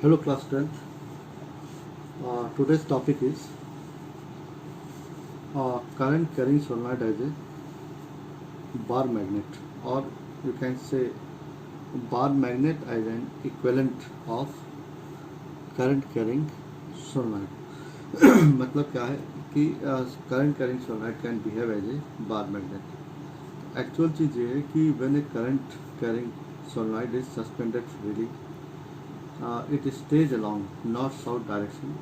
Hello class 10th. Today's topic is current carrying solenoid as a bar magnet, or you can say bar magnet as an equivalent of current carrying solenoid. मतलब क्या है कि current carrying solenoid can behave as a bar magnet. Actual चीज़ ये है कि when a current carrying solenoid is suspended freely, it stays along north-south direction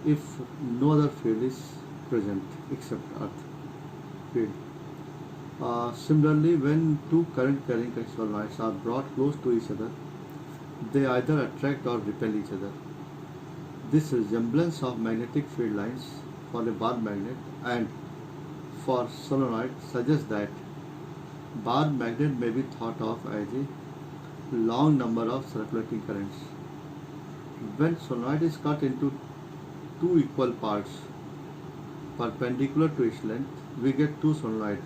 if no other field is present except earth field. Similarly, when two current carrying solenoids are brought close to each other, they either attract or repel each other. This resemblance of magnetic field lines for a bar magnet and for solenoid suggests that bar magnet may be thought of as a long number of circulating currents. When solenoid is cut into two equal parts perpendicular to its length, we get two solenoid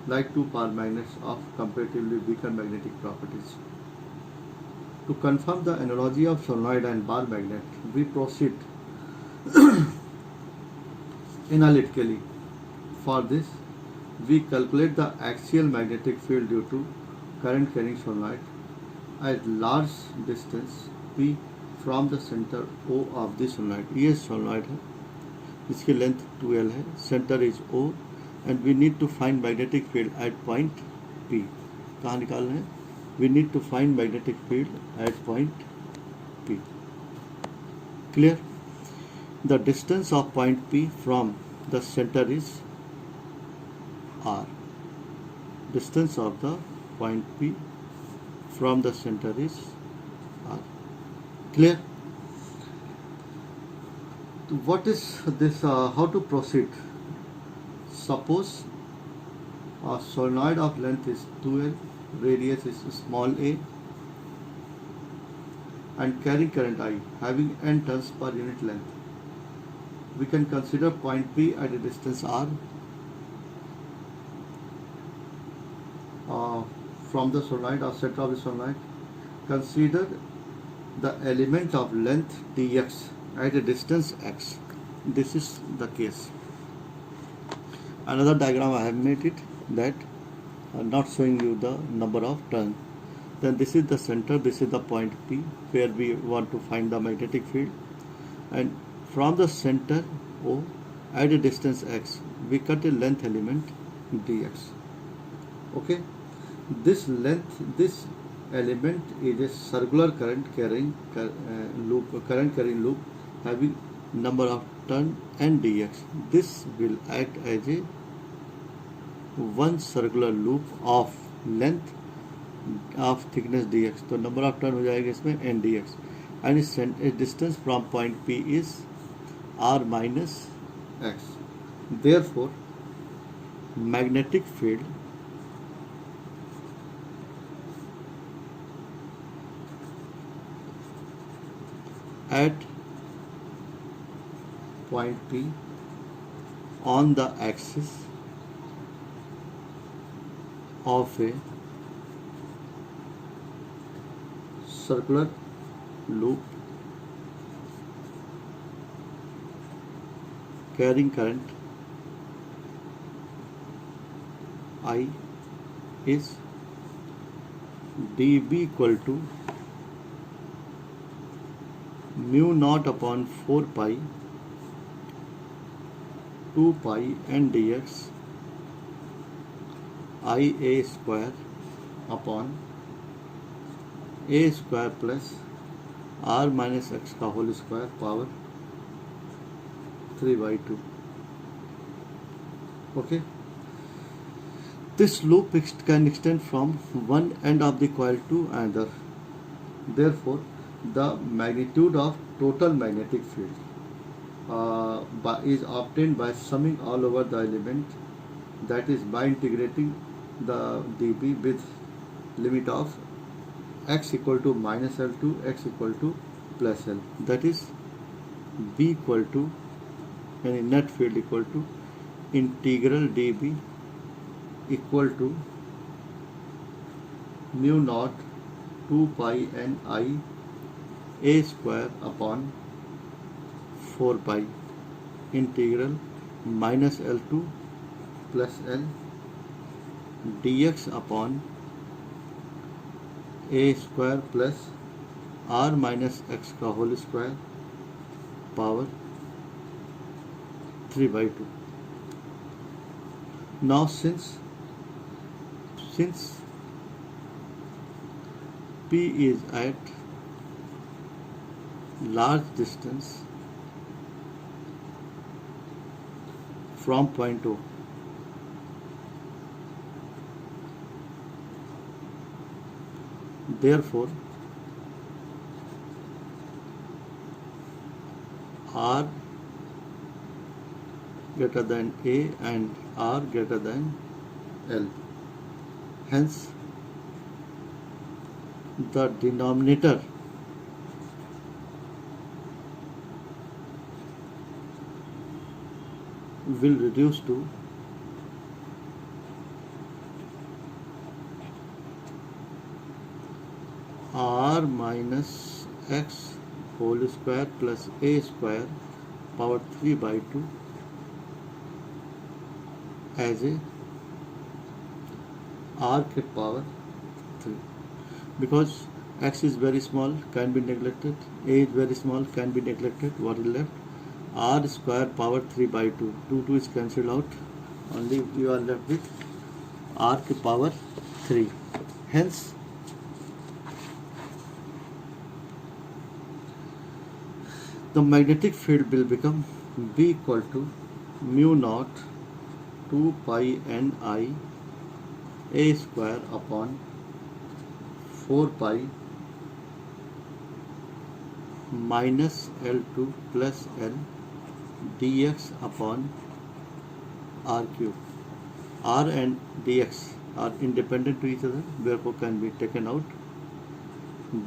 like two bar magnets of comparatively weaker magnetic properties. To confirm the analogy of solenoid and bar magnet, we proceed analytically. For this, we calculate the axial magnetic field due to current carrying solenoid at large distance p from the center O of the solenoid. ये solenoid है, इसकी length 2L है, center is O, and we need to find magnetic field at point P. कहाँ निकालना है? We need to find magnetic field at point P. Clear? The distance of point P from the center is R. Distance of the point P from the center is R. Clear? What is this? How to proceed? Suppose a solenoid of length is 2L, radius is small a, and carrying current I, having n turns per unit length. We can consider point P at a distance r from the solenoid or center of the solenoid. Consider the element of length dx at a distance x. This is the case. Another diagram I have made it that not showing you the number of turns. Then this is the center, this is the point P where we want to find the magnetic field, and from the center O at a distance x we cut a length element dx. Okay, this element is a circular current carrying loop having number of turn n dx. This will act as a one circular loop of length of thickness dx. तो number of turn हो जाएगा इसमें n dx, and its distance from point P is r minus x. Therefore, magnetic field at point P on the axis of a circular loop carrying current I is dB equal to mu naught upon 4 pi 2 pi n dx I a square upon a square plus r minus x का whole square power 3/2. Okay, this loop can extend from one end of the coil to another. Therefore, the magnitude of total magnetic field is obtained by summing all over the element, that is by integrating the dB with limit of x equal to minus L to x equal to plus L, that is B equal to any net field equal to integral dB equal to mu naught 2 pi n I a square upon 4 pi integral minus L2 plus L dx upon a square plus r minus x का whole square power 3 by 2. Now since P is at large distance from point O, therefore R greater than A and R greater than L. Hence, the denominator will reduce to R minus x whole square plus A square power 3 by 2 as a R के power 3. Because x is very small, can be neglected, A is very small, can be neglected, what is left? R square power 3 by 2. 2 is cancelled out, only you are left with R के power 3. Hence, the magnetic field will become B equal to mu naught 2 pi n I A square upon 4 pi minus L2 plus L dx upon R cube. R and dx are independent to each other, therefore can be taken out.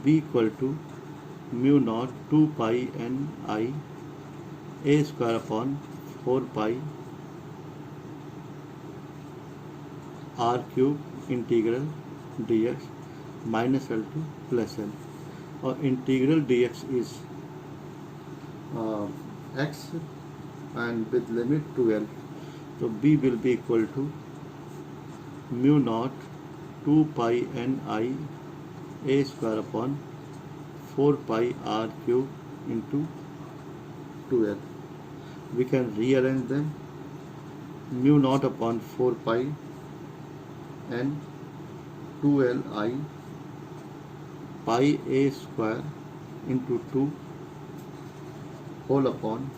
B equal to mu naught 2 pi n I A square upon 4 pi R cube integral dx minus L2 plus L. Or integral dx is x and with limit to L. So B will be equal to mu naught 2 pi n I A square upon 4 pi R cube into 2L. We can rearrange them. Mu naught upon 4 pi n 2L I pi A square into 2 whole upon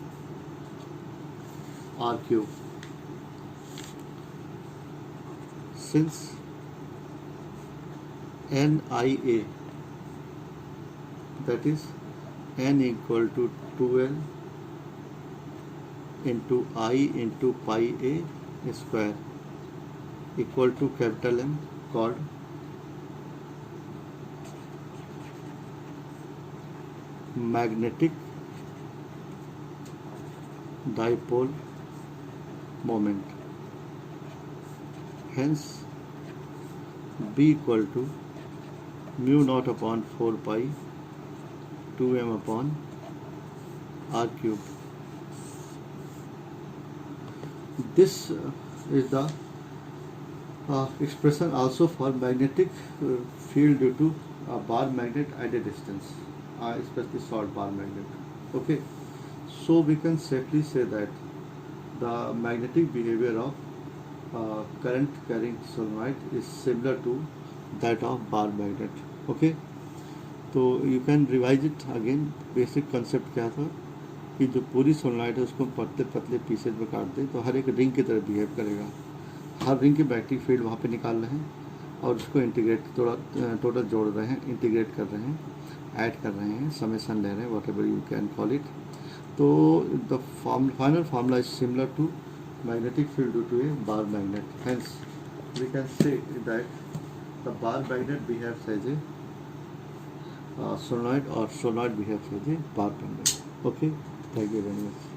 R cube. Since NIA, that is n equal to 2L into I into pi A square equal to capital M, called magnetic dipole moment. Hence, B equal to mu naught upon 4 pi 2m upon R cube. This is the expression also for magnetic field due to a bar magnet at a distance, especially short bar magnet. Okay, so we can safely say that the magnetic behavior of current carrying solenoid is similar to that of bar magnet. Okay, तो you can revise it again. Basic concept क्या था कि जो पूरी solenoid है उसको पतले पतले पीसेज में काट दें तो हर एक रिंग की तरह बिहेव करेगा. हर रिंग की मैग्नेटिक फील्ड वहाँ पे निकाल रहे हैं और उसको इंटीग्रेट टोटल जोड़ रहे हैं, इंटीग्रेट कर रहे हैं, ऐड कर रहे हैं, समेशन ले रहे हैं, whatever you can call it. तो the final formula is similar to magnetic field due to a bar magnet. Hence, we can say that the bar magnet behaves as a solenoid or solenoid behaves as a bar magnet. Okay, thank you very much.